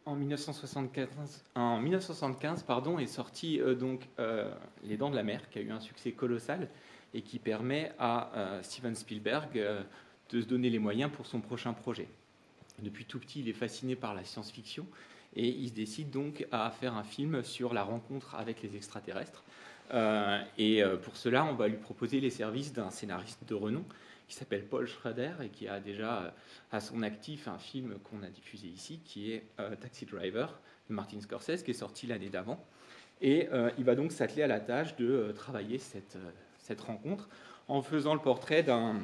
En 1975 pardon, est sorti Les Dents de la Mer, qui a eu un succès colossal et qui permet à Steven Spielberg de se donner les moyens pour son prochain projet. Depuis tout petit, il est fasciné par la science-fiction et il se décide donc à faire un film sur la rencontre avec les extraterrestres. Pour cela, on va lui proposer les services d'un scénariste de renom qui s'appelle Paul Schrader et qui a déjà à son actif un film qu'on a diffusé ici, qui est Taxi Driver de Martin Scorsese, qui est sorti l'année d'avant. Et il va donc s'atteler à la tâche de travailler cette rencontre en faisant le portrait d'un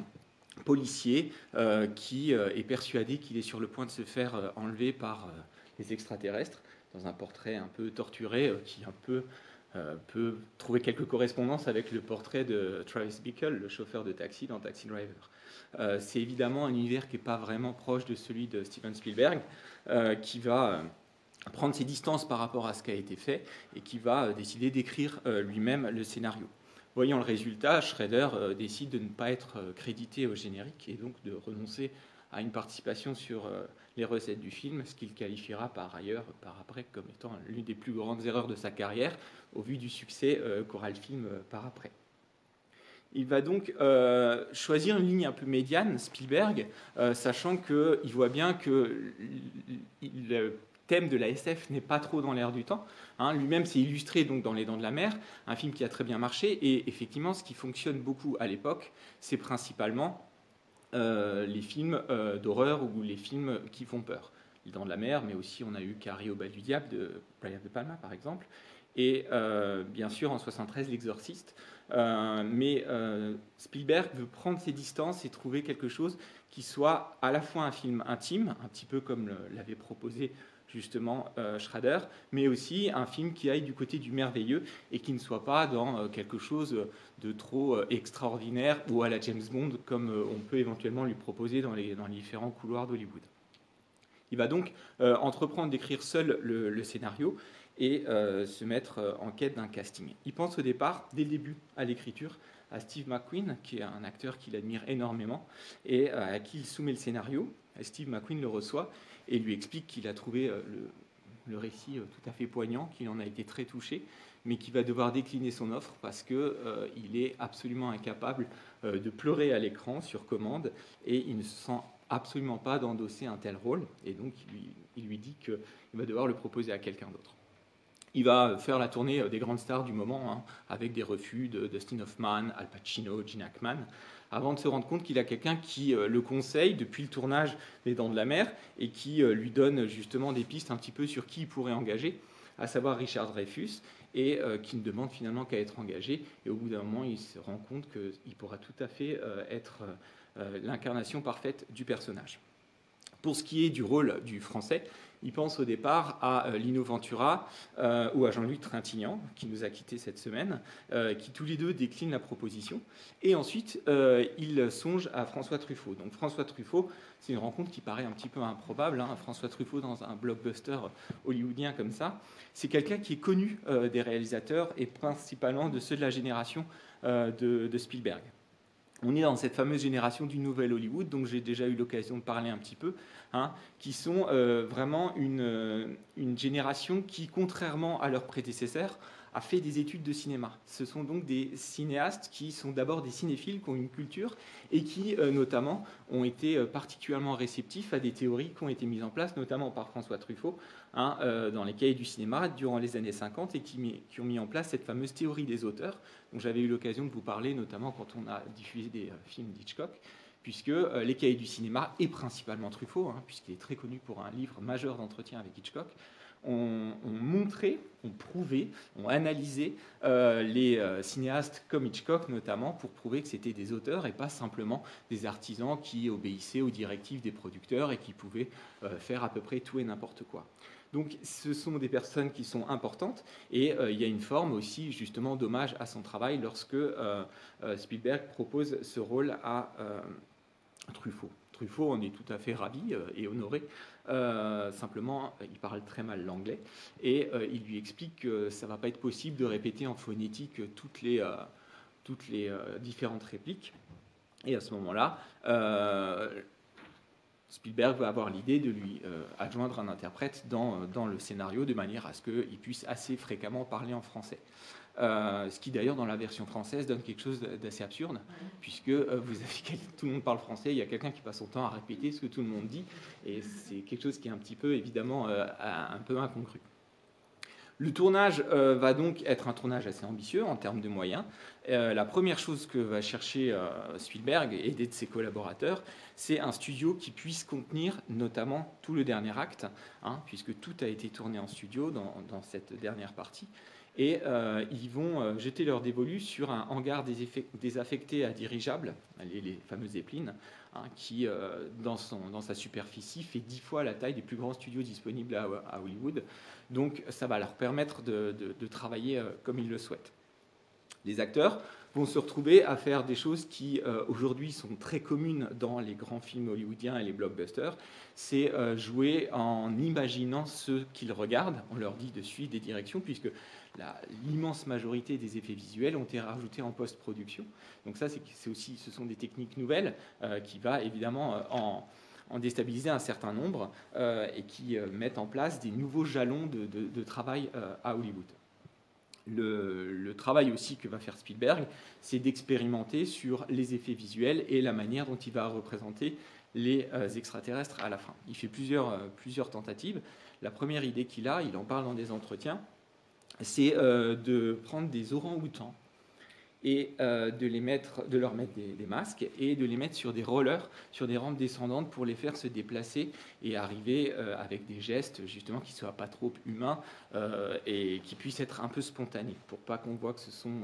policier qui est persuadé qu'il est sur le point de se faire enlever par les extraterrestres, dans un portrait un peu torturé qui peut trouver quelques correspondances avec le portrait de Travis Bickle, le chauffeur de taxi dans Taxi Driver. C'est évidemment un univers qui n'est pas vraiment proche de celui de Steven Spielberg, qui va prendre ses distances par rapport à ce qui a été fait et qui va décider d'écrire lui-même le scénario. Voyant le résultat, Schrader décide de ne pas être crédité au générique et donc de renoncer à une participation sur les recettes du film, ce qu'il qualifiera par après comme étant l'une des plus grandes erreurs de sa carrière au vu du succès qu'aura le film par après. Il va donc choisir une ligne un peu médiane, Spielberg, sachant qu'il voit bien que le thème de la SF n'est pas trop dans l'air du temps. Lui-même s'est illustré donc dans Les Dents de la Mer, un film qui a très bien marché, et effectivement ce qui fonctionne beaucoup à l'époque, c'est principalement les films d'horreur ou les films qui font peur. Les Dents de la Mer, mais aussi on a eu Carré au bal du diable de Brian De Palma par exemple, et bien sûr en 73 L'Exorciste. Spielberg veut prendre ses distances et trouver quelque chose qui soit à la fois un film intime, un petit peu comme l'avait proposé justement Schrader, mais aussi un film qui aille du côté du merveilleux et qui ne soit pas dans quelque chose de trop extraordinaire ou à la James Bond comme on peut éventuellement lui proposer dans les différents couloirs d'Hollywood. Il va donc entreprendre d'écrire seul le scénario et se mettre en quête d'un casting. Il pense au départ, dès le début, à l'écriture, à Steve McQueen, qui est un acteur qu'il admire énormément, et à qui il soumet le scénario. Steve McQueen le reçoit et lui explique qu'il a trouvé le récit tout à fait poignant, qu'il en a été très touché, mais qu'il va devoir décliner son offre parce qu'il est absolument incapable de pleurer à l'écran sur commande et il ne se sent absolument pas d'endosser un tel rôle, et donc il lui dit qu'il va devoir le proposer à quelqu'un d'autre. Il va faire la tournée des grandes stars du moment, avec des refus de Dustin Hoffman, Al Pacino, Gene Hackman, avant de se rendre compte qu'il a quelqu'un qui le conseille depuis le tournage des Dents de la Mer et qui lui donne justement des pistes un petit peu sur qui il pourrait engager, à savoir Richard Dreyfuss, et qui ne demande finalement qu'à être engagé. Et au bout d'un moment, il se rend compte qu'il pourra tout à fait être l'incarnation parfaite du personnage. Pour ce qui est du rôle du français, il pense au départ à Lino Ventura ou à Jean-Louis Trintignant, qui nous a quittés cette semaine, qui tous les deux déclinent la proposition. Et ensuite, il songe à François Truffaut. Donc François Truffaut, c'est une rencontre qui paraît un petit peu improbable. François Truffaut dans un blockbuster hollywoodien comme ça. C'est quelqu'un qui est connu des réalisateurs et principalement de ceux de la génération de Spielberg. On est dans cette fameuse génération du nouvel Hollywood, dont j'ai déjà eu l'occasion de parler un petit peu, qui sont vraiment une génération qui, contrairement à leurs prédécesseurs, a fait des études de cinéma. Ce sont donc des cinéastes qui sont d'abord des cinéphiles, qui ont une culture, et qui, notamment, ont été particulièrement réceptifs à des théories qui ont été mises en place, notamment par François Truffaut, dans les cahiers du cinéma durant les années 50, et qui ont mis en place cette fameuse théorie des auteurs, dont j'avais eu l'occasion de vous parler, notamment quand on a diffusé des films d'Hitchcock, puisque les cahiers du cinéma, et principalement Truffaut, puisqu'il est très connu pour un livre majeur d'entretien avec Hitchcock, ont montré, ont prouvé, ont analysé les cinéastes comme Hitchcock notamment pour prouver que c'était des auteurs et pas simplement des artisans qui obéissaient aux directives des producteurs et qui pouvaient faire à peu près tout et n'importe quoi. Donc ce sont des personnes qui sont importantes et il y a une forme aussi justement d'hommage à son travail lorsque Spielberg propose ce rôle à Truffaut. Truffaut en est tout à fait ravi et honoré. Simplement, il parle très mal l'anglais et il lui explique que ça ne va pas être possible de répéter en phonétique toutes les différentes répliques. Et à ce moment-là, Spielberg va avoir l'idée de lui adjoindre un interprète dans le scénario de manière à ce qu'il puisse assez fréquemment parler en français. Ce qui d'ailleurs dans la version française donne quelque chose d'assez absurde, puisque tout le monde parle français, il y a quelqu'un qui passe son temps à répéter ce que tout le monde dit, et c'est quelque chose qui est un petit peu évidemment un peu incongru. Le tournage va donc être un tournage assez ambitieux en termes de moyens. La première chose que va chercher Spielberg, aidé de ses collaborateurs, c'est un studio qui puisse contenir notamment tout le dernier acte, puisque tout a été tourné en studio dans cette dernière partie. Et ils vont jeter leur dévolu sur un hangar désaffecté à dirigeables, les fameux Zeppelin, qui, dans sa superficie, fait 10 fois la taille des plus grands studios disponibles à Hollywood. Donc ça va leur permettre de travailler comme ils le souhaitent. Les acteurs vont se retrouver à faire des choses qui aujourd'hui sont très communes dans les grands films hollywoodiens et les blockbusters. C'est jouer en imaginant ce qu'ils regardent. On leur dit de suivre des directions, puisque l'immense majorité des effets visuels ont été rajoutés en post-production. Donc ça, ce sont des techniques nouvelles qui va évidemment en déstabiliser un certain nombre et qui mettent en place des nouveaux jalons de travail à Hollywood. Le travail aussi que va faire Spielberg, c'est d'expérimenter sur les effets visuels et la manière dont il va représenter les extraterrestres à la fin. Il fait plusieurs tentatives. La première idée qu'il a, il en parle dans des entretiens, c'est de prendre des orang-outans et de leur mettre des masques et de les mettre sur des rollers, sur des rampes descendantes pour les faire se déplacer et arriver avec des gestes justement qui ne soient pas trop humains et qui puissent être un peu spontanés pour pas qu'on voit que ce sont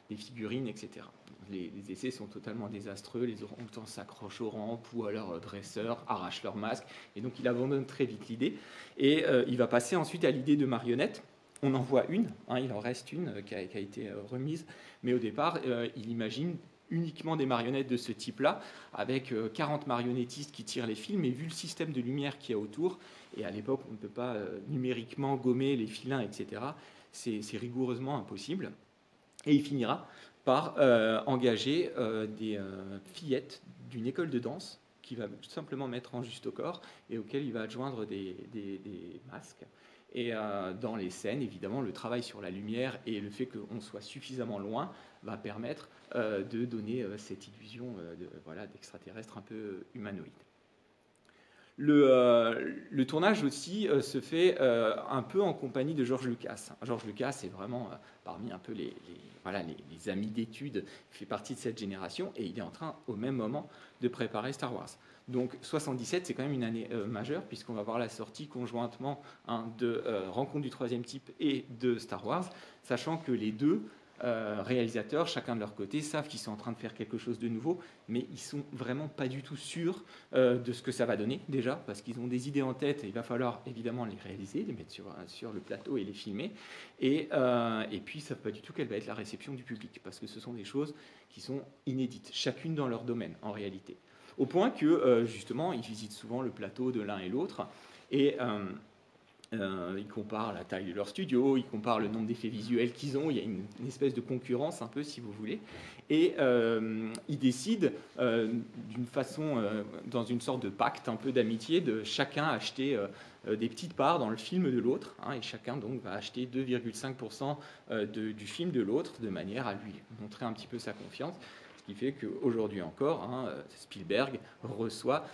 des figurines, etc. Les essais sont totalement désastreux, les orang-outans s'accrochent aux rampes ou à leurs dresseurs, arrachent leurs masques, et donc il abandonne très vite l'idée et il va passer ensuite à l'idée de marionnettes. On en voit une, il en reste une qui a été remise, mais au départ, il imagine uniquement des marionnettes de ce type-là, avec 40 marionnettistes qui tirent les films, et vu le système de lumière qu'il y a autour, et à l'époque on ne peut pas numériquement gommer les filins, etc., c'est rigoureusement impossible. Et il finira par engager des fillettes d'une école de danse qu'il va simplement mettre en juste au corps, et auxquelles il va adjoindre des masques. Et dans les scènes, évidemment, le travail sur la lumière et le fait qu'on soit suffisamment loin va permettre de donner cette illusion d'extraterrestre un peu humanoïde. Le tournage aussi se fait un peu en compagnie de George Lucas. George Lucas est vraiment parmi un peu les amis d'études, il fait partie de cette génération et il est en train au même moment de préparer Star Wars. Donc 77, c'est quand même une année majeure puisqu'on va voir la sortie conjointement de Rencontre du troisième type et de Star Wars, sachant que les deux réalisateurs, chacun de leur côté, savent qu'ils sont en train de faire quelque chose de nouveau, mais ils sont vraiment pas du tout sûrs de ce que ça va donner, déjà, parce qu'ils ont des idées en tête, et il va falloir évidemment les réaliser, les mettre sur le plateau et les filmer, et puis ils savent pas du tout quelle va être la réception du public, parce que ce sont des choses qui sont inédites, chacune dans leur domaine, en réalité. Au point que, justement, ils visitent souvent le plateau de l'un et l'autre, et ils comparent la taille de leur studio, ils comparent le nombre d'effets visuels qu'ils ont, il y a une espèce de concurrence un peu si vous voulez, et ils décident d'une façon, dans une sorte de pacte un peu d'amitié, de chacun acheter des petites parts dans le film de l'autre, et chacun donc va acheter 2,5% du film de l'autre de manière à lui montrer un petit peu sa confiance. Ce qui fait qu'aujourd'hui encore, Spielberg reçoit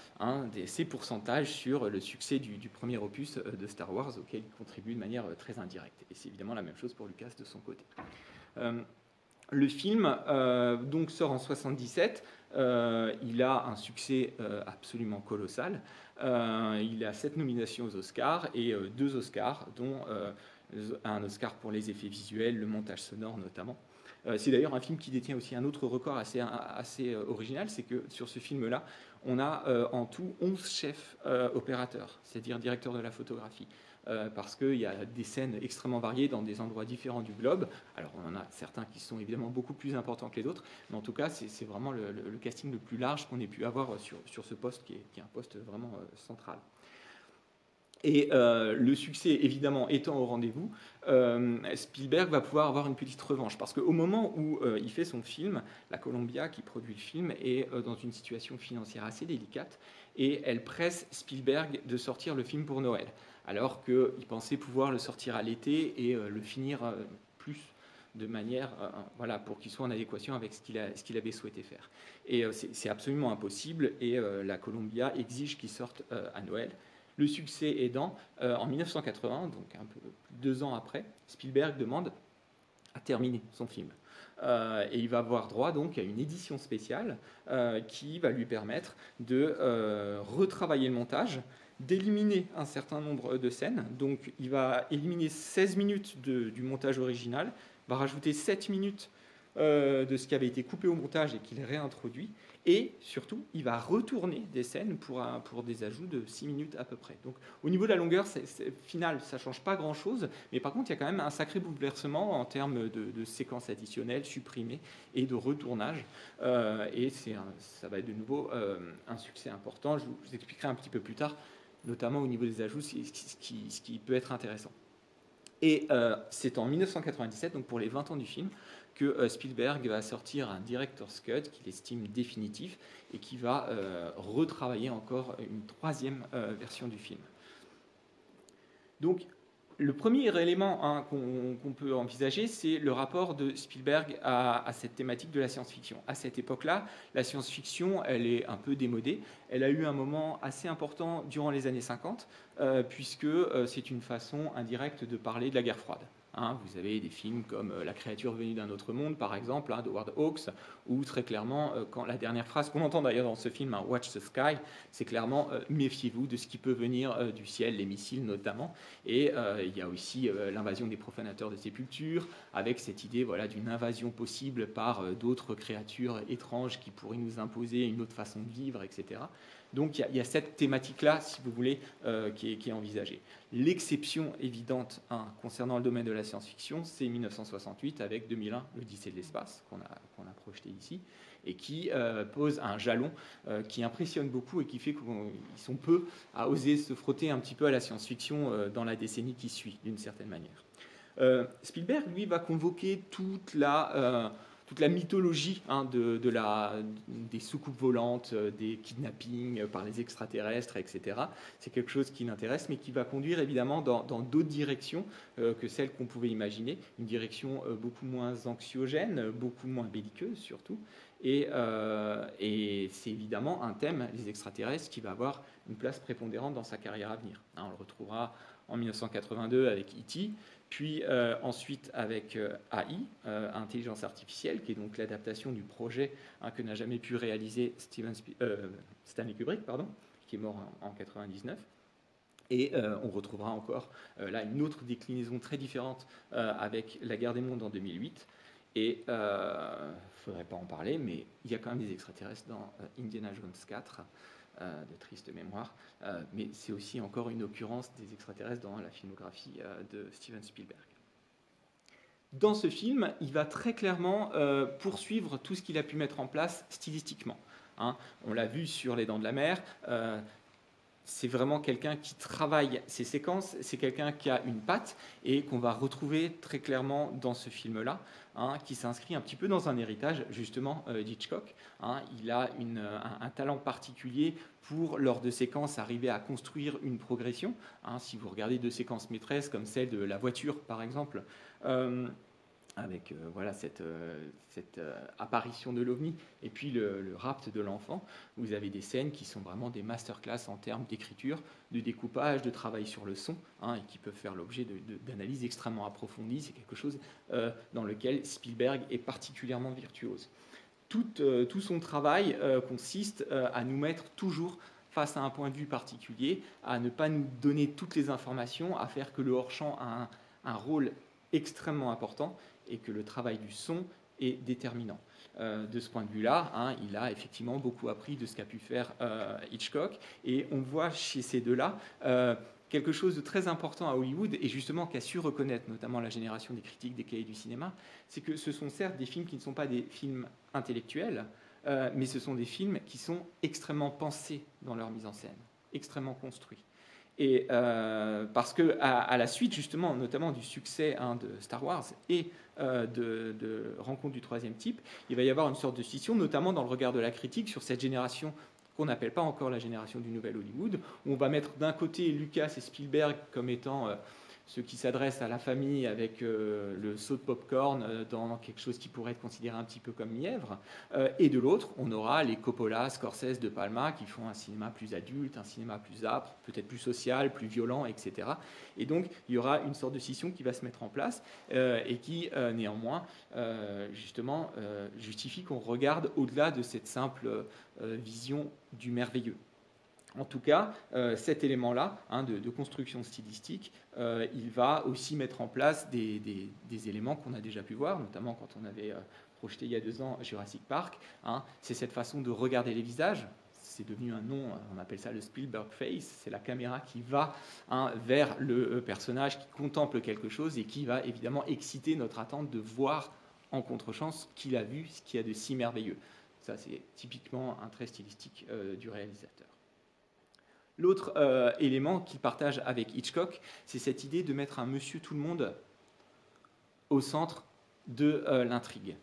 ses pourcentages sur le succès du premier opus de Star Wars, auquel il contribue de manière très indirecte. Et c'est évidemment la même chose pour Lucas de son côté. Le film donc sort en 1977. Il a un succès absolument colossal. Il a 7 nominations aux Oscars et 2 Oscars, dont un Oscar pour les effets visuels, le montage sonore notamment. C'est d'ailleurs un film qui détient aussi un autre record assez original, c'est que sur ce film-là, on a en tout 11 chefs opérateurs, c'est-à-dire directeurs de la photographie, parce qu'il y a des scènes extrêmement variées dans des endroits différents du globe. Alors on en a certains qui sont évidemment beaucoup plus importants que les autres, mais en tout cas c'est vraiment le casting le plus large qu'on ait pu avoir sur ce poste qui est un poste vraiment central. Et le succès, évidemment, étant au rendez-vous, Spielberg va pouvoir avoir une petite revanche. Parce qu'au moment où il fait son film, la Columbia, qui produit le film, est dans une situation financière assez délicate. et elle presse Spielberg de sortir le film pour Noël, alors qu'il pensait pouvoir le sortir à l'été et le finir plus de manière voilà, pour qu'il soit en adéquation avec ce qu'il avait souhaité faire. Et c'est absolument impossible, et la Columbia exige qu'il sorte à Noël. Le succès aidant, en 1980, donc un peu 2 ans après, Spielberg demande à terminer son film. Et il va avoir droit donc à une édition spéciale qui va lui permettre de retravailler le montage, d'éliminer un certain nombre de scènes. Donc il va éliminer 16 minutes du montage original, va rajouter 7 minutes de ce qui avait été coupé au montage et qu'il réintroduit. Et surtout, il va retourner des scènes pour des ajouts de 6 minutes à peu près. Donc au niveau de la longueur finale, ça ne change pas grand-chose, mais par contre, il y a quand même un sacré bouleversement en termes de séquences additionnelles, supprimées et de retournage. Et ça va être de nouveau un succès important. Je vous expliquerai un petit peu plus tard, notamment au niveau des ajouts, ce qui peut être intéressant. Et c'est en 1997, donc pour les 20 ans du film, que Spielberg va sortir un director's cut qu'il estime définitif et qui va retravailler encore une 3e version du film. Donc, le premier élément qu'on peut envisager, c'est le rapport de Spielberg à cette thématique de la science-fiction. À cette époque-là, la science-fiction, elle est un peu démodée. Elle a eu un moment assez important durant les années 50, puisque c'est une façon indirecte de parler de la guerre froide. Vous avez des films comme La créature venue d'un autre monde, par exemple, d'Howard Hawks, où très clairement, quand la dernière phrase qu'on entend d'ailleurs dans ce film, Watch the Sky, c'est clairement méfiez-vous de ce qui peut venir du ciel, les missiles notamment. Et il y a aussi l'invasion des profanateurs de sépultures, avec cette idée d'une invasion possible par d'autres créatures étranges qui pourraient nous imposer une autre façon de vivre, etc. Donc il y a cette thématique-là, si vous voulez, qui est envisagée. L'exception évidente concernant le domaine de la science-fiction, c'est 1968 avec 2001, l'Odyssée de l'espace, qu'on a projeté ici, et qui pose un jalon qui impressionne beaucoup et qui fait qu'ils sont peu à oser se frotter un petit peu à la science-fiction dans la décennie qui suit, d'une certaine manière. Spielberg, lui, va convoquer toute la mythologie des soucoupes volantes, des kidnappings par les extraterrestres, etc. C'est quelque chose qui l'intéresse, mais qui va conduire évidemment dans d'autres directions que celles qu'on pouvait imaginer. Une direction beaucoup moins anxiogène, beaucoup moins belliqueuse surtout. Et c'est évidemment un thème, les extraterrestres, qui va avoir une place prépondérante dans sa carrière à venir. On le retrouvera en 1982 avec E.T., puis ensuite avec AI, intelligence artificielle, qui est donc l'adaptation du projet que n'a jamais pu réaliser Stanley Kubrick, qui est mort en 1999. Et on retrouvera encore là une autre déclinaison très différente avec La Guerre des Mondes en 2008. Et il ne faudrait pas en parler, mais il y a quand même des extraterrestres dans Indiana Jones 4, de triste mémoire, mais c'est aussi encore une occurrence des extraterrestres dans la filmographie de Steven Spielberg. Dans ce film, il va très clairement poursuivre tout ce qu'il a pu mettre en place stylistiquement. On l'a vu sur Les Dents de la Mer, c'est vraiment quelqu'un qui travaille ses séquences, c'est quelqu'un qui a une patte et qu'on va retrouver très clairement dans ce film-là, qui s'inscrit un petit peu dans un héritage justement d'Hitchcock. Il a un talent particulier pour, lors de séquences, arriver à construire une progression. Si vous regardez 2 séquences maîtresses comme celle de la voiture par exemple, avec cette apparition de l'OVNI et puis le rapt de l'enfant, vous avez des scènes qui sont vraiment des masterclass en termes d'écriture, de découpage, de travail sur le son, et qui peuvent faire l'objet d'analyses extrêmement approfondies. C'est quelque chose dans lequel Spielberg est particulièrement virtuose. Tout son travail consiste à nous mettre toujours face à un point de vue particulier, à ne pas nous donner toutes les informations, à faire que le hors-champ a un rôle extrêmement important et que le travail du son est déterminant. De ce point de vue-là, il a effectivement beaucoup appris de ce qu'a pu faire Hitchcock, et on voit chez ces deux-là quelque chose de très important à Hollywood, et justement qu'a su reconnaître notamment la génération des critiques des cahiers du cinéma, c'est que ce sont certes des films qui ne sont pas des films intellectuels, mais ce sont des films qui sont extrêmement pensés dans leur mise en scène, extrêmement construits. Et parce que à la suite justement, notamment du succès de Star Wars et de Rencontre du troisième type, il va y avoir une sorte de scission, notamment dans le regard de la critique sur cette génération qu'on n'appelle pas encore la génération du nouvel Hollywood, où on va mettre d'un côté Lucas et Spielberg comme étant ceux qui s'adressent à la famille avec le seau de popcorn dans quelque chose qui pourrait être considéré un petit peu comme mièvre, et de l'autre, on aura les Coppola, Scorsese, De Palma qui font un cinéma plus adulte, un cinéma plus âpre, peut-être plus social, plus violent, etc. Et donc, il y aura une sorte de scission qui va se mettre en place et qui, néanmoins, justement, justifie qu'on regarde au-delà de cette simple vision du merveilleux. En tout cas, cet élément-là de construction stylistique, il va aussi mettre en place des éléments qu'on a déjà pu voir, notamment quand on avait projeté il y a 2 ans Jurassic Park. C'est cette façon de regarder les visages. C'est devenu un nom, on appelle ça le Spielberg face. C'est la caméra qui va vers le personnage qui contemple quelque chose et qui va évidemment exciter notre attente de voir en contre-champ ce qu'il a vu, ce qu'il y a de si merveilleux. Ça, c'est typiquement un trait stylistique du réalisateur. L'autre élément qu'il partage avec Hitchcock, c'est cette idée de mettre un monsieur tout-le-monde au centre de l'intrigue.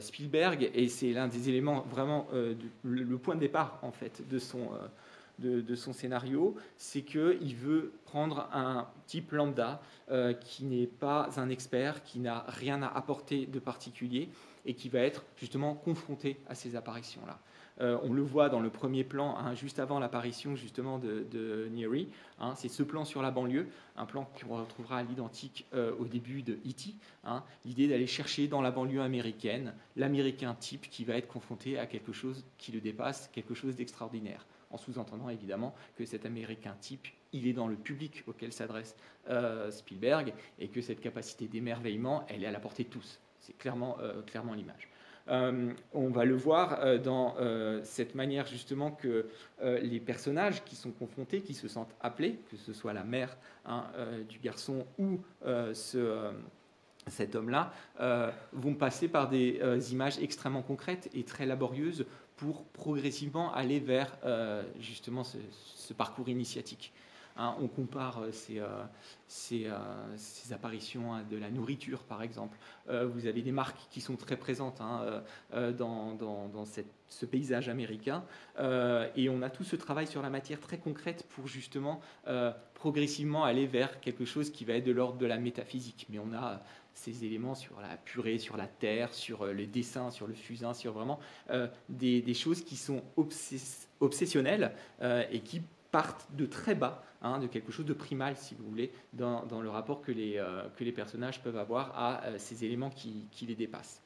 Spielberg, et c'est l'un des éléments vraiment, le point de départ en fait de son scénario, c'est qu'il veut prendre un type lambda qui n'est pas un expert, qui n'a rien à apporter de particulier et qui va être justement confronté à ces apparitions-là. On le voit dans le premier plan, juste avant l'apparition justement de Neary. C'est ce plan sur la banlieue, un plan qu'on retrouvera à l'identique au début de E.T. L'idée d'aller chercher dans la banlieue américaine l'américain type qui va être confronté à quelque chose qui le dépasse, quelque chose d'extraordinaire. En sous-entendant évidemment que cet américain type, il est dans le public auquel s'adresse Spielberg et que cette capacité d'émerveillement, elle est à la portée de tous. C'est clairement l'image. On va le voir dans cette manière justement que les personnages qui sont confrontés, qui se sentent appelés, que ce soit la mère du garçon ou cet homme-là, vont passer par des images extrêmement concrètes et très laborieuses pour progressivement aller vers justement ce parcours initiatique. On compare ces apparitions de la nourriture, par exemple. Vous avez des marques qui sont très présentes dans ce paysage américain. Et on a tout ce travail sur la matière très concrète pour justement progressivement aller vers quelque chose qui va être de l'ordre de la métaphysique. Mais on a ces éléments sur la purée, sur la terre, sur le dessin, sur le fusain, sur vraiment des choses qui sont obsessionnelles et qui partent de très bas, de quelque chose de primal, si vous voulez, dans le rapport que les personnages peuvent avoir à ces éléments qui les dépassent.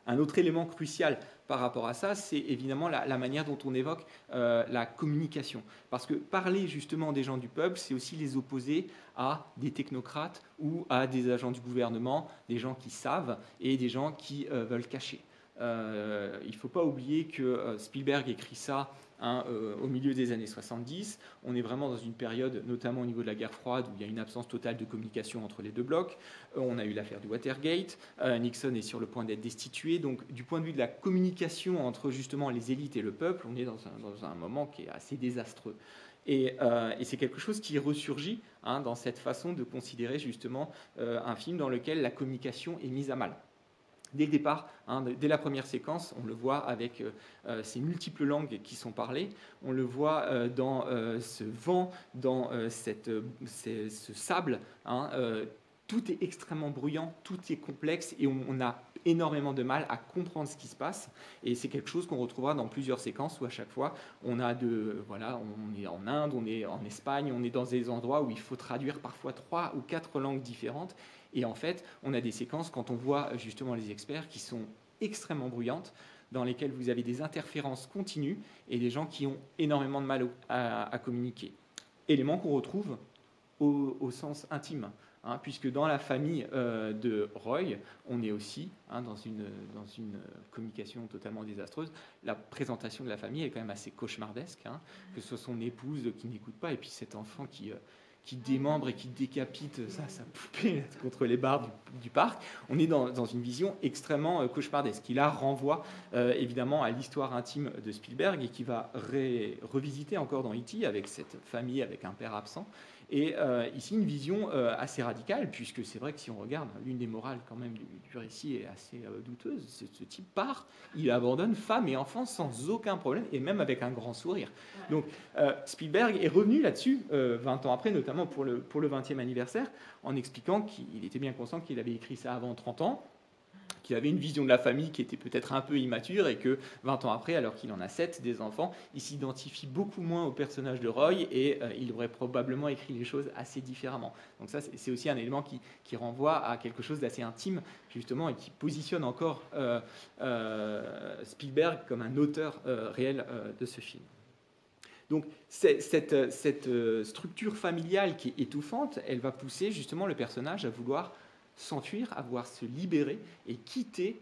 Un autre élément crucial par rapport à ça, c'est évidemment la manière dont on évoque la communication. Parce que parler justement des gens du peuple, c'est aussi les opposer à des technocrates ou à des agents du gouvernement, des gens qui savent et des gens qui veulent cacher. Il ne faut pas oublier que Spielberg écrit ça au milieu des années 70. On est vraiment dans une période, notamment au niveau de la guerre froide, où il y a une absence totale de communication entre les deux blocs. On a eu l'affaire du Watergate. Nixon est sur le point d'être destitué. Donc, du point de vue de la communication entre justement les élites et le peuple, on est dans un moment qui est assez désastreux. Et c'est quelque chose qui ressurgit dans cette façon de considérer justement un film dans lequel la communication est mise à mal. Dès le départ, dès la première séquence, on le voit avec ces multiples langues qui sont parlées, on le voit dans ce vent, dans ce sable, tout est extrêmement bruyant, tout est complexe et on a énormément de mal à comprendre ce qui se passe. Et c'est quelque chose qu'on retrouvera dans plusieurs séquences où à chaque fois on est en Inde, on est en Espagne, on est dans des endroits où il faut traduire parfois 3 ou 4 langues différentes. Et en fait, on a des séquences, quand on voit justement les experts, qui sont extrêmement bruyantes, dans lesquelles vous avez des interférences continues et des gens qui ont énormément de mal à communiquer. Élément qu'on retrouve au sens intime, puisque dans la famille de Roy, on est aussi dans une communication totalement désastreuse. La présentation de la famille est quand même assez cauchemardesque, que ce soit son épouse qui n'écoute pas, et puis cet enfant qui démembre et qui décapite sa poupée contre les barres du parc. On est dans une vision extrêmement cauchemardesque, qui là renvoie évidemment à l'histoire intime de Spielberg et qui va revisiter encore dans E.T. avec cette famille, avec un père absent. Et ici, une vision assez radicale, puisque c'est vrai que si on regarde, l'une des morales quand même du récit est assez douteuse. Ce type part, il abandonne femme et enfants sans aucun problème, et même avec un grand sourire. Donc Spielberg est revenu là-dessus 20 ans après, notamment pour le 20e anniversaire, en expliquant qu'il était bien conscient qu'il avait écrit ça avant 30 ans, qu'il avait une vision de la famille qui était peut-être un peu immature et que 20 ans après, alors qu'il en a 7 des enfants, il s'identifie beaucoup moins au personnage de Roy et il aurait probablement écrit les choses assez différemment. Donc ça, c'est aussi un élément qui renvoie à quelque chose d'assez intime, justement, et qui positionne encore Spielberg comme un auteur réel de ce film. Donc cette structure familiale qui est étouffante, elle va pousser justement le personnage à vouloir s'enfuir, à vouloir se libérer et quitter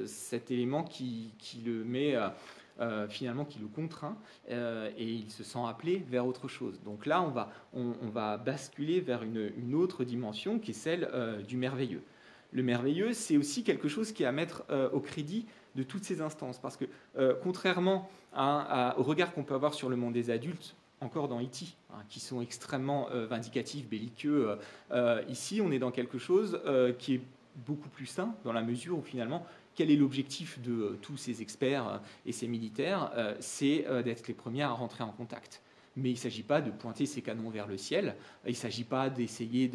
cet élément qui le met finalement, qui le contraint et il se sent appelé vers autre chose. Donc là, on va basculer vers une autre dimension qui est celle du merveilleux. Le merveilleux, c'est aussi quelque chose qui est à mettre au crédit de toutes ces instances, parce que contrairement au regard qu'on peut avoir sur le monde des adultes, encore dans E.T., qui sont extrêmement vindicatifs, belliqueux, ici on est dans quelque chose qui est beaucoup plus sain, dans la mesure où finalement, quel est l'objectif de tous ces experts et ces militaires? C'est d'être les premiers à rentrer en contact. Mais il ne s'agit pas de pointer ses canons vers le ciel, il ne s'agit pas d'essayer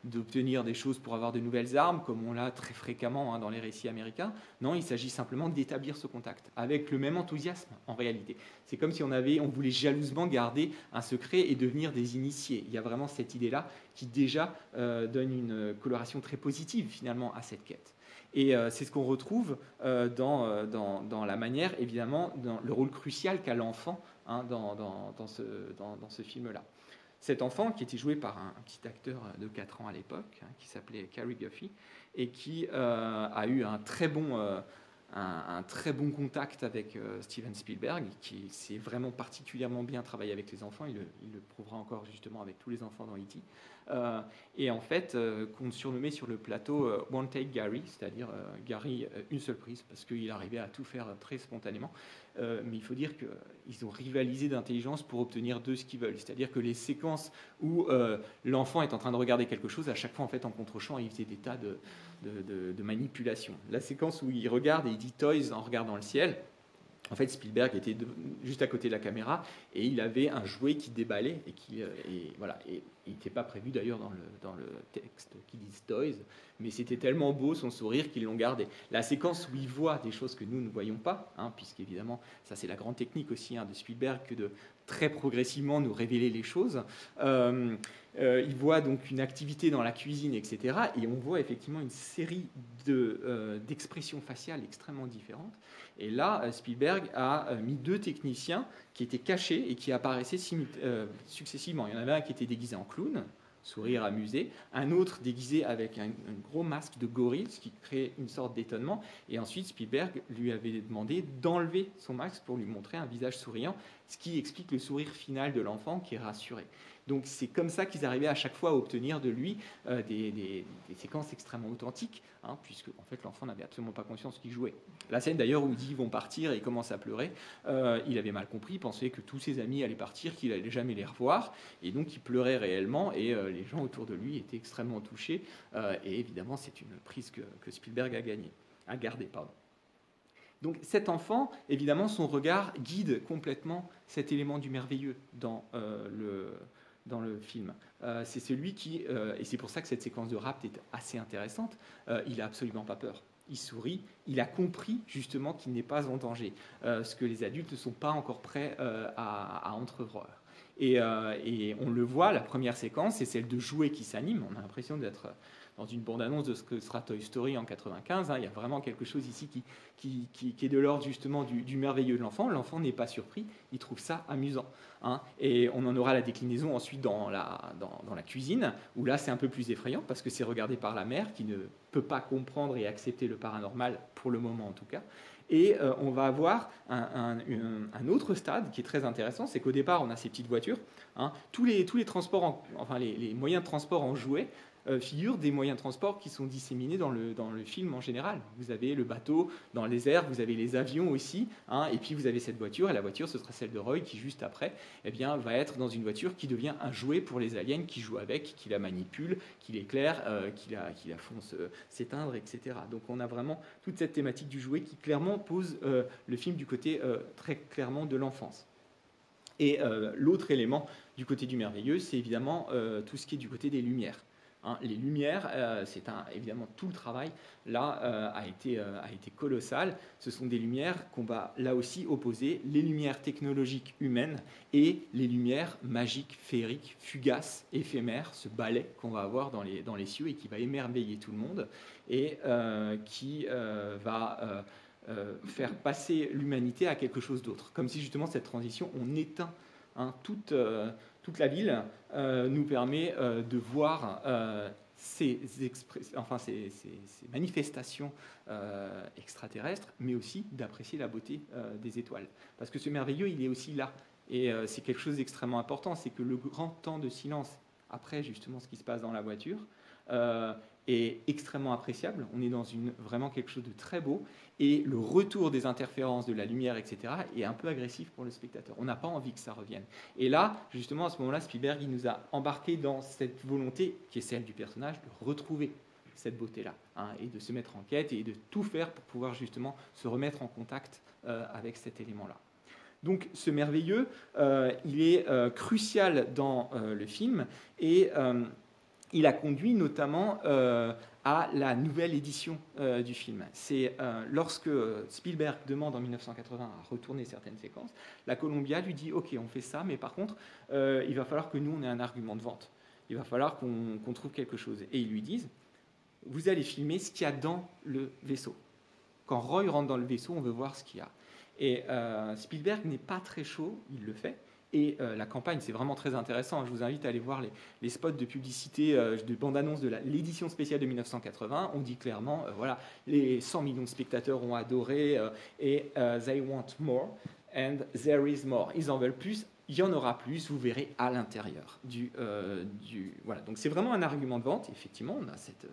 d'obtenir des choses pour avoir de nouvelles armes, comme on l'a très fréquemment dans les récits américains. Non, il s'agit simplement d'établir ce contact, avec le même enthousiasme en réalité. C'est comme si on voulait jalousement garder un secret et devenir des initiés. Il y a vraiment cette idée-là qui déjà donne une coloration très positive finalement à cette quête. Et c'est ce qu'on retrouve dans la manière, évidemment, dans le rôle crucial qu'a l'enfant dans ce film-là. Cet enfant, qui était joué par un petit acteur de 4 ans à l'époque, qui s'appelait Cary Guffey, et qui a eu un très bon contact avec Steven Spielberg, qui s'est vraiment particulièrement bien travaillé avec les enfants. Il le prouvera encore justement avec tous les enfants dans E.T. Et en fait, qu'on surnommait sur le plateau One Take Gary, c'est-à-dire Gary une seule prise, parce qu'il arrivait à tout faire très spontanément. Mais il faut dire qu'ils ont rivalisé d'intelligence pour obtenir d'eux ce qu'ils veulent. C'est-à-dire que les séquences où l'enfant est en train de regarder quelque chose, à chaque fois en fait en contre-champ, il faisait des tas de manipulations. La séquence où il regarde et il dit Toys en regardant le ciel, en fait, Spielberg était juste à côté de la caméra et il avait un jouet qui déballait et il n'était pas prévu d'ailleurs dans le texte qui dit Toys, mais c'était tellement beau son sourire qu'ils l'ont gardé. La séquence où il voit des choses que nous ne voyons pas, puisqu'évidemment, ça c'est la grande technique aussi de Spielberg que de très progressivement nous révéler les choses. Il voit donc une activité dans la cuisine, etc. Et on voit effectivement une série d'expressions faciales extrêmement différentes. Et là, Spielberg a mis 2 techniciens qui étaient cachés et qui apparaissaient successivement. Il y en avait un qui était déguisé en clown, sourire amusé, un autre déguisé avec un gros masque de gorille, ce qui crée une sorte d'étonnement. Et ensuite, Spielberg lui avait demandé d'enlever son masque pour lui montrer un visage souriant, ce qui explique le sourire final de l'enfant qui est rassuré. Donc c'est comme ça qu'ils arrivaient à chaque fois à obtenir de lui des séquences extrêmement authentiques, puisque en fait l'enfant n'avait absolument pas conscience qu'il jouait. La scène d'ailleurs où il dit ils vont partir et il commence à pleurer, il avait mal compris, il pensait que tous ses amis allaient partir, qu'il n'allait jamais les revoir, et donc il pleurait réellement, et les gens autour de lui étaient extrêmement touchés, et évidemment c'est une prise que Spielberg a gardée. Donc cet enfant, évidemment, son regard guide complètement cet élément du merveilleux dans le film. C'est celui qui, et c'est pour ça que cette séquence de rap est assez intéressante, il n'a absolument pas peur. Il sourit, il a compris justement qu'il n'est pas en danger, ce que les adultes ne sont pas encore prêts à entrevoir. Et on le voit, la première séquence, c'est celle de jouets qui s'anime. On a l'impression d'être dans une bande-annonce de ce que sera Toy Story en 95. Il y a vraiment quelque chose ici qui est de l'ordre justement du merveilleux de l'enfant. L'enfant n'est pas surpris, il trouve ça amusant. Et on en aura la déclinaison ensuite dans la cuisine, où là c'est un peu plus effrayant, parce que c'est regardé par la mère qui ne peut pas comprendre et accepter le paranormal, pour le moment en tout cas. Et on va avoir un autre stade qui est très intéressant, c'est qu'au départ, on a ces petites voitures. hein. Tous les transports, enfin les moyens de transport en jouets figurent des moyens de transport qui sont disséminés dans le film en général. Vous avez le bateau dans les airs, vous avez les avions aussi, hein, et puis vous avez cette voiture, et la voiture, ce sera celle de Roy qui, juste après, eh bien, va être dans une voiture qui devient un jouet pour les aliens, qui jouent avec, qui la manipulent, qui l'éclairent, qui la font s'éteindre, etc. Donc on a vraiment toute cette thématique du jouet qui clairement pose le film du côté très clairement de l'enfance. Et l'autre élément du côté du merveilleux, c'est évidemment tout ce qui est du côté des lumières. Hein, les lumières, évidemment tout le travail là a été colossal. Ce sont des lumières qu'on va là aussi opposer les lumières technologiques humaines et les lumières magiques, féeriques, fugaces, éphémères, ce balai qu'on va avoir dans les cieux et qui va émerveiller tout le monde et qui va faire passer l'humanité à quelque chose d'autre. Comme si justement cette transition, on éteint toute la ville, nous permet de voir ces manifestations extraterrestres, mais aussi d'apprécier la beauté des étoiles. Parce que ce merveilleux, il est aussi là. Et c'est quelque chose d'extrêmement important, c'est que le grand temps de silence, après justement ce qui se passe dans la voiture, est extrêmement appréciable. On est dans vraiment quelque chose de très beau. Et le retour des interférences de la lumière, etc., est un peu agressif pour le spectateur. On n'a pas envie que ça revienne. Et là, justement, à ce moment-là, Spielberg, il nous a embarqués dans cette volonté, qui est celle du personnage, de retrouver cette beauté-là, hein, et de se mettre en quête et de tout faire pour pouvoir justement se remettre en contact avec cet élément-là. Donc ce merveilleux, il est crucial dans le film et il a conduit notamment à la nouvelle édition du film. C'est lorsque Spielberg demande en 1980 à retourner certaines séquences, la Columbia lui dit « Ok, on fait ça, mais par contre, il va falloir que nous, on ait un argument de vente. Il va falloir qu'on trouve quelque chose. » Et ils lui disent « Vous allez filmer ce qu'il y a dans le vaisseau. Quand Roy rentre dans le vaisseau, on veut voir ce qu'il y a. » Et Spielberg n'est pas très chaud, il le fait. Et la campagne, c'est vraiment très intéressant. Je vous invite à aller voir les spots de publicité, de bande-annonce de l'édition spéciale de 1980. On dit clairement, voilà, les 100 millions de spectateurs ont adoré et they want more and there is more. Ils en veulent plus, il y en aura plus, vous verrez à l'intérieur voilà. Donc c'est vraiment un argument de vente. Effectivement, on a cette...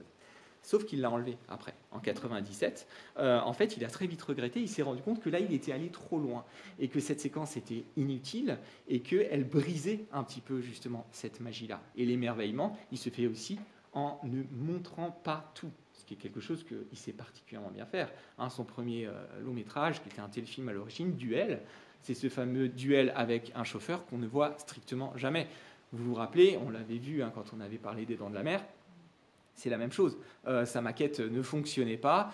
Sauf qu'il l'a enlevé après, en 97. En fait, il a très vite regretté. Il s'est rendu compte que là, il était allé trop loin et que cette séquence était inutile et qu'elle brisait un petit peu justement cette magie-là. Et l'émerveillement, il se fait aussi en ne montrant pas tout, ce qui est quelque chose qu'il sait particulièrement bien faire. Hein, son premier long métrage, qui était un téléfilm à l'origine, Duel, c'est ce fameux duel avec un chauffeur qu'on ne voit strictement jamais. Vous vous rappelez, on l'avait vu quand on avait parlé des Dents de la Mer. C'est la même chose. Sa maquette ne fonctionnait pas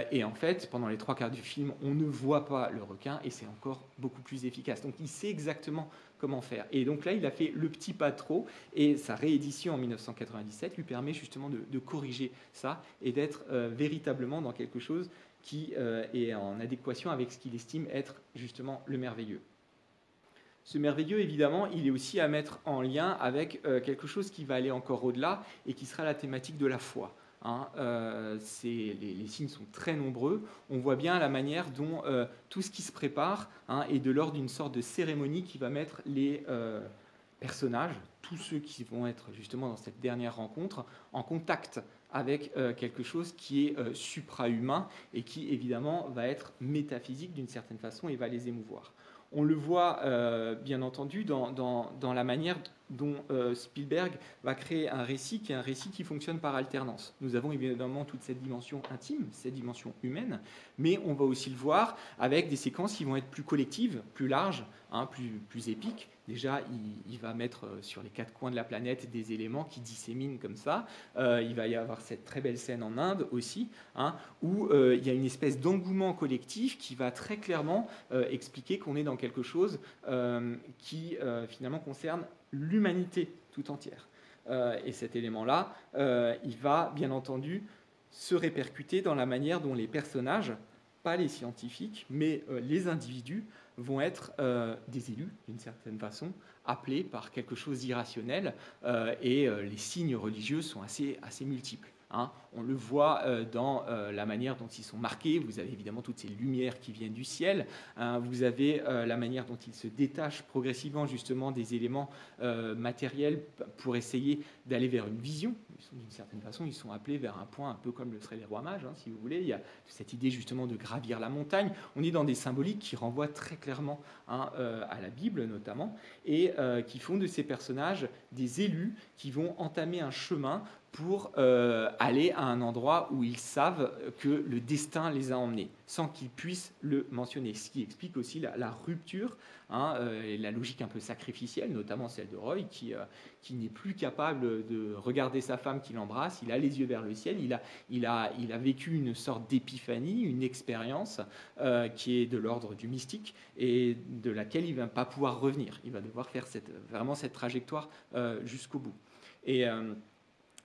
et en fait, pendant les 3/4 du film, on ne voit pas le requin et c'est encore beaucoup plus efficace. Donc il sait exactement comment faire. Et donc là, il a fait le petit pas de trop et sa réédition en 1997 lui permet justement de corriger ça et d'être véritablement dans quelque chose qui est en adéquation avec ce qu'il estime être justement le merveilleux. Ce merveilleux, évidemment, il est aussi à mettre en lien avec quelque chose qui va aller encore au-delà et qui sera la thématique de la foi. Hein. Les signes sont très nombreux. On voit bien la manière dont tout ce qui se prépare est de l'ordre d'une sorte de cérémonie qui va mettre les personnages, tous ceux qui vont être justement dans cette dernière rencontre, en contact avec quelque chose qui est suprahumain et qui, évidemment, va être métaphysique d'une certaine façon et va les émouvoir. On le voit bien entendu dans la manière dont Spielberg va créer un récit qui est un récit qui fonctionne par alternance. Nous avons évidemment toute cette dimension intime, cette dimension humaine, mais on va aussi le voir avec des séquences qui vont être plus collectives, plus larges, plus épiques. Déjà, il va mettre sur les 4 coins de la planète des éléments qui disséminent comme ça. Il va y avoir cette très belle scène en Inde aussi, où il y a une espèce d'engouement collectif qui va très clairement expliquer qu'on est dans quelque chose qui finalement concerne l'humanité tout entière. Et cet élément-là, il va bien entendu se répercuter dans la manière dont les personnages, pas les scientifiques, mais les individus, vont être des élus, d'une certaine façon, appelés par quelque chose d'irrationnel, et les signes religieux sont assez multiples. hein. On le voit dans la manière dont ils sont marqués. Vous avez évidemment toutes ces lumières qui viennent du ciel. Hein. Vous avez la manière dont ils se détachent progressivement justement des éléments matériels pour essayer d'aller vers une vision. D'une certaine façon, ils sont appelés vers un point un peu comme le seraient les rois mages, hein, si vous voulez. Il y a cette idée justement de gravir la montagne. On est dans des symboliques qui renvoient très clairement, hein, à la Bible notamment, et qui font de ces personnages des élus qui vont entamer un chemin pour aller à un endroit où ils savent que le destin les a emmenés, sans qu'ils puissent le mentionner. Ce qui explique aussi la rupture, hein, et la logique un peu sacrificielle, notamment celle de Roy, qui n'est plus capable de regarder sa femme qui l'embrasse. Il a les yeux vers le ciel. Il a vécu une sorte d'épiphanie, une expérience qui est de l'ordre du mystique et de laquelle il ne va pas pouvoir revenir. Il va devoir faire vraiment cette trajectoire jusqu'au bout. Et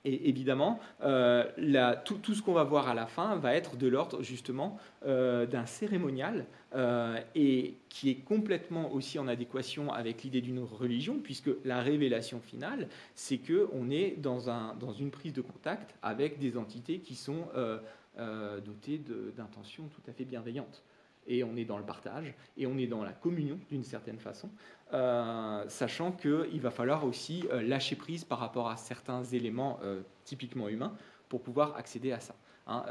évidemment, tout ce qu'on va voir à la fin va être de l'ordre justement d'un cérémonial et qui est complètement aussi en adéquation avec l'idée d'une religion, puisque la révélation finale, c'est qu'on est dans une prise de contact avec des entités qui sont dotées d'intentions tout à fait bienveillantes. Et on est dans le partage, et on est dans la communion d'une certaine façon, sachant qu'il va falloir aussi lâcher prise par rapport à certains éléments typiquement humains pour pouvoir accéder à ça. Hein,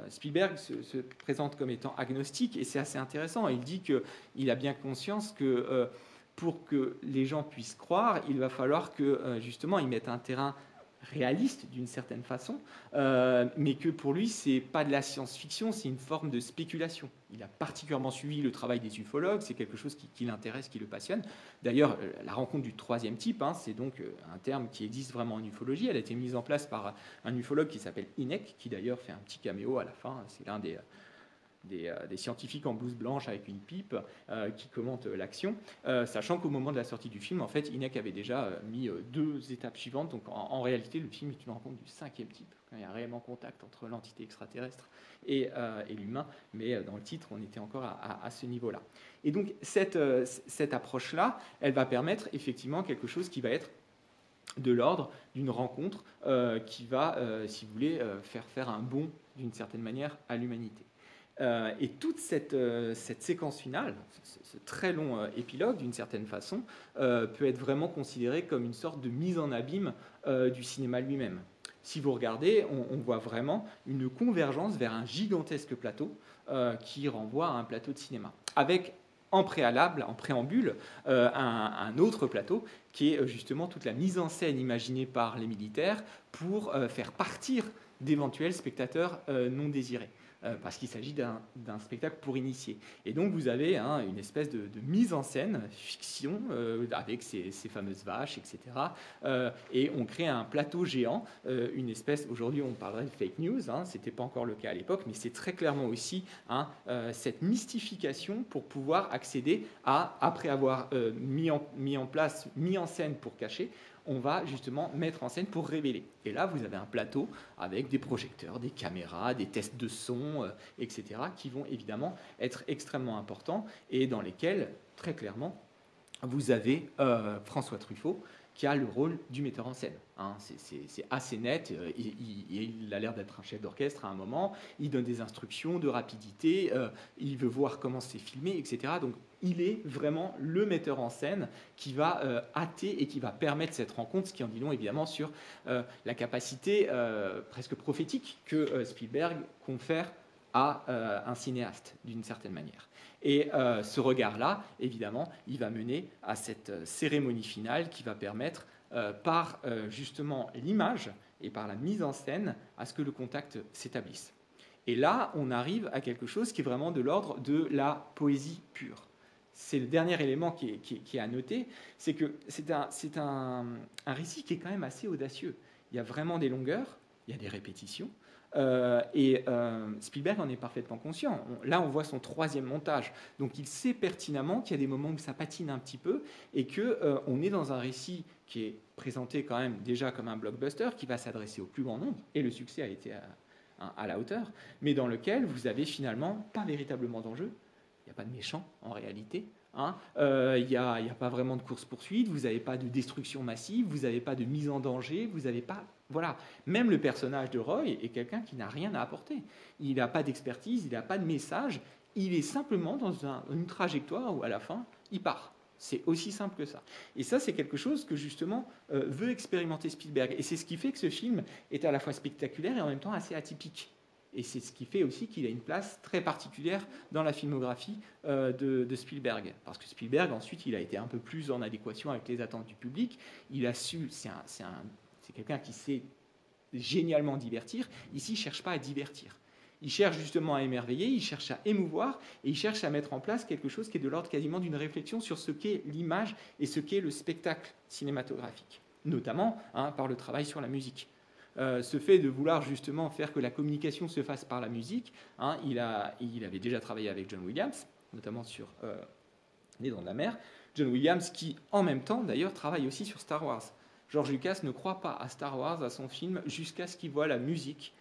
Spielberg se présente comme étant agnostique, et c'est assez intéressant. Il dit qu'il a bien conscience que pour que les gens puissent croire, il va falloir que justement ils mettent un terrain réaliste d'une certaine façon, mais que pour lui, c'est pas de la science-fiction, c'est une forme de spéculation. Il a particulièrement suivi le travail des ufologues, c'est quelque chose qui l'intéresse, qui le passionne. D'ailleurs, la rencontre du troisième type, hein, c'est donc un terme qui existe vraiment en ufologie. Elle a été mise en place par un ufologue qui s'appelle Hynek, qui d'ailleurs fait un petit caméo à la fin. C'est l'un des scientifiques en blouse blanche avec une pipe qui commentent l'action, sachant qu'au moment de la sortie du film, en fait, Hynek avait déjà mis 2 étapes suivantes. Donc en réalité, le film est une rencontre du 5e type, quand il y a réellement contact entre l'entité extraterrestre et l'humain, mais dans le titre, on était encore à ce niveau-là. Et donc cette approche-là, elle va permettre effectivement quelque chose qui va être de l'ordre d'une rencontre qui va, si vous voulez, faire un bond d'une certaine manière à l'humanité. Et toute cette séquence finale, ce très long épilogue, d'une certaine façon, peut être vraiment considéré comme une sorte de mise en abîme du cinéma lui-même. Si vous regardez, on voit vraiment une convergence vers un gigantesque plateau qui renvoie à un plateau de cinéma, avec en préambule, un autre plateau qui est justement toute la mise en scène imaginée par les militaires pour faire partir d'éventuels spectateurs non désirés. Parce qu'il s'agit d'un spectacle pour initier. Et donc vous avez une espèce de mise en scène, fiction, avec ces fameuses vaches, etc. Et on crée un plateau géant, une espèce, aujourd'hui on parlerait de fake news, ce n'était pas encore le cas à l'époque, mais c'est très clairement aussi cette mystification pour pouvoir accéder à, après avoir mis en scène pour cacher, on va justement mettre en scène pour révéler. Et là, vous avez un plateau avec des projecteurs, des caméras, des tests de son, etc., qui vont évidemment être extrêmement importants et dans lesquels, très clairement, vous avez François Truffaut qui a le rôle du metteur en scène. C'est assez net, il a l'air d'être un chef d'orchestre à un moment, il donne des instructions de rapidité, il veut voir comment c'est filmé, etc. Donc il est vraiment le metteur en scène qui va hâter et qui va permettre cette rencontre, ce qui en dit long évidemment sur la capacité presque prophétique que Spielberg confère à un cinéaste, d'une certaine manière. Et ce regard-là, évidemment, il va mener à cette cérémonie finale qui va permettre, par justement l'image et par la mise en scène, à ce que le contact s'établisse. Et là, on arrive à quelque chose qui est vraiment de l'ordre de la poésie pure. C'est le dernier élément qui est à noter, c'est que c'est un récit qui est quand même assez audacieux. Il y a vraiment des longueurs, il y a des répétitions, et Spielberg en est parfaitement conscient. Là, on voit son 3e montage. Donc, il sait pertinemment qu'il y a des moments où ça patine un petit peu et qu'on est dans un récit qui est présenté quand même déjà comme un blockbuster, qui va s'adresser au plus grand nombre, et le succès a été à la hauteur, mais dans lequel vous avez finalement pas véritablement d'enjeu. Il n'y a pas de méchant en réalité. Il n'y a pas vraiment de course-poursuite, vous n'avez pas de destruction massive, vous n'avez pas de mise en danger, vous n'avez pas... Voilà. Même le personnage de Roy est quelqu'un qui n'a rien à apporter. Il n'a pas d'expertise, il n'a pas de message, il est simplement dans une trajectoire où à la fin, il part. C'est aussi simple que ça. Et ça, c'est quelque chose que justement veut expérimenter Spielberg. Et c'est ce qui fait que ce film est à la fois spectaculaire et en même temps assez atypique. Et c'est ce qui fait aussi qu'il a une place très particulière dans la filmographie de Spielberg. Parce que Spielberg, ensuite, il a été un peu plus en adéquation avec les attentes du public. Il a su, c'est quelqu'un qui sait génialement divertir. Ici, il ne cherche pas à divertir. Il cherche justement à émerveiller, il cherche à émouvoir, et il cherche à mettre en place quelque chose qui est de l'ordre quasiment d'une réflexion sur ce qu'est l'image et ce qu'est le spectacle cinématographique, notamment par le travail sur la musique. Ce fait de vouloir justement faire que la communication se fasse par la musique, il avait déjà travaillé avec John Williams, notamment sur Les Dents de la Mer. John Williams qui, en même temps, d'ailleurs, travaille aussi sur Star Wars. George Lucas ne croit pas à Star Wars, à son film, jusqu'à ce qu'il voit la musique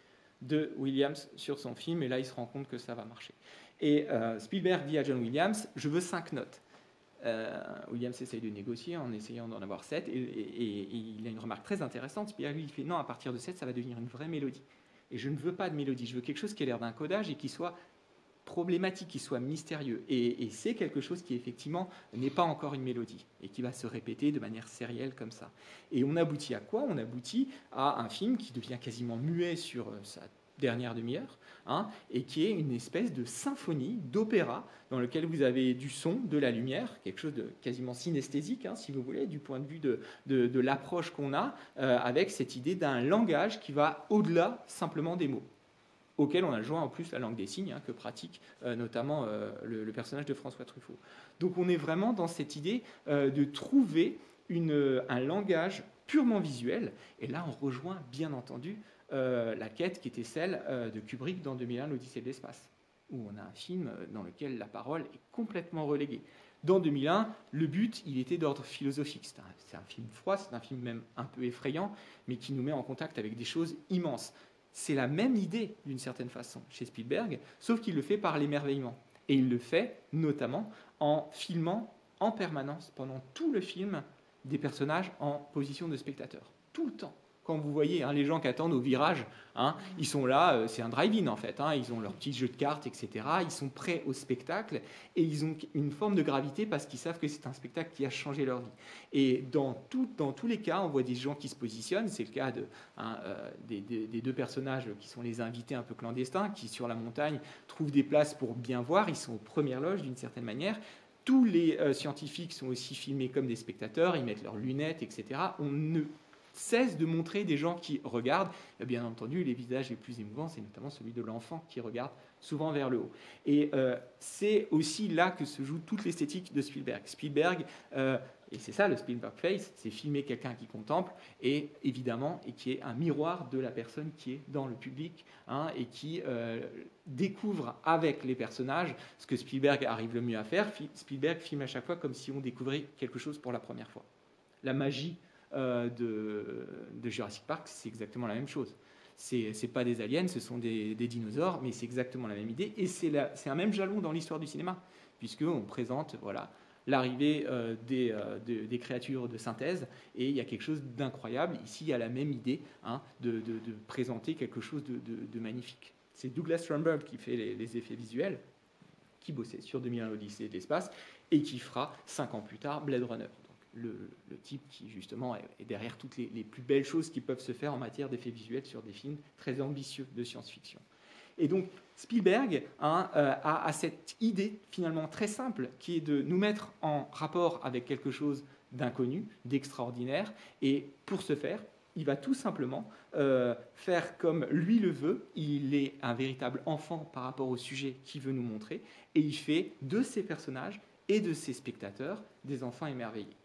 de Williams sur son film, et là, il se rend compte que ça va marcher. Et Spielberg dit à John Williams, je veux 5 notes. Williams essaye de négocier en essayant d'en avoir 7, et il a une remarque très intéressante. Spielberg lui fait, non, à partir de 7, ça va devenir une vraie mélodie. Et je ne veux pas de mélodie, je veux quelque chose qui ait l'air d'un codage et qui soit problématique, qui soit mystérieux. Et c'est quelque chose qui, effectivement, n'est pas encore une mélodie et qui va se répéter de manière sérielle comme ça. Et on aboutit à quoi? On aboutit à un film qui devient quasiment muet sur sa dernière demi-heure, et qui est une espèce de symphonie, d'opéra, dans lequel vous avez du son, de la lumière, quelque chose de quasiment synesthésique, si vous voulez, du point de vue de l'approche qu'on a, avec cette idée d'un langage qui va au-delà simplement des mots, auquel on a joint en plus la langue des signes, que pratique notamment le personnage de François Truffaut. Donc on est vraiment dans cette idée de trouver un langage purement visuel, et là on rejoint bien entendu la quête qui était celle de Kubrick dans 2001, l'Odyssée de l'espace, où on a un film dans lequel la parole est complètement reléguée. Dans 2001, le but, il était d'ordre philosophique. C'est un film froid, c'est un film même un peu effrayant, mais qui nous met en contact avec des choses immenses. C'est la même idée, d'une certaine façon, chez Spielberg, sauf qu'il le fait par l'émerveillement. Et il le fait notamment en filmant en permanence, pendant tout le film, des personnages en position de spectateur. Tout le temps. Quand vous voyez les gens qui attendent au virage, ils sont là, c'est un drive-in en fait, ils ont leur petit jeu de cartes, etc. Ils sont prêts au spectacle et ils ont une forme de gravité parce qu'ils savent que c'est un spectacle qui a changé leur vie. Et dans tous les cas, on voit des gens qui se positionnent, c'est le cas des deux personnages qui sont les invités un peu clandestins, qui sur la montagne trouvent des places pour bien voir, ils sont aux premières loges d'une certaine manière. Tous les scientifiques sont aussi filmés comme des spectateurs, ils mettent leurs lunettes, etc. On ne cesse de montrer des gens qui regardent. Et bien entendu, les visages les plus émouvants, c'est notamment celui de l'enfant qui regarde souvent vers le haut. Et c'est aussi là que se joue toute l'esthétique de Spielberg. Spielberg, et c'est ça le Spielberg Face, c'est filmer quelqu'un qui contemple, et évidemment, et qui est un miroir de la personne qui est dans le public, et qui découvre avec les personnages ce que Spielberg arrive le mieux à faire. Spielberg filme à chaque fois comme si on découvrait quelque chose pour la première fois. La magie de Jurassic Park, c'est exactement la même chose. C'est pas des aliens, ce sont des dinosaures, mais c'est exactement la même idée. Et c'est un même jalon dans l'histoire du cinéma, puisqu'on présente l'arrivée des créatures de synthèse, et il y a quelque chose d'incroyable. Ici, il y a la même idée de présenter quelque chose de magnifique. C'est Douglas Trumbull qui fait les effets visuels, qui bossait sur 2001 l'Odyssée de l'espace, et qui fera 5 ans plus tard Blade Runner. Le type qui justement est derrière toutes les plus belles choses qui peuvent se faire en matière d'effets visuels sur des films très ambitieux de science-fiction. Et donc Spielberg a cette idée finalement très simple qui est de nous mettre en rapport avec quelque chose d'inconnu, d'extraordinaire, et pour ce faire, il va tout simplement faire comme lui le veut. Il est un véritable enfant par rapport au sujet qu'il veut nous montrer, et il fait de ses personnages et de ses spectateurs des enfants émerveillés.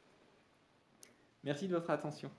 Merci de votre attention.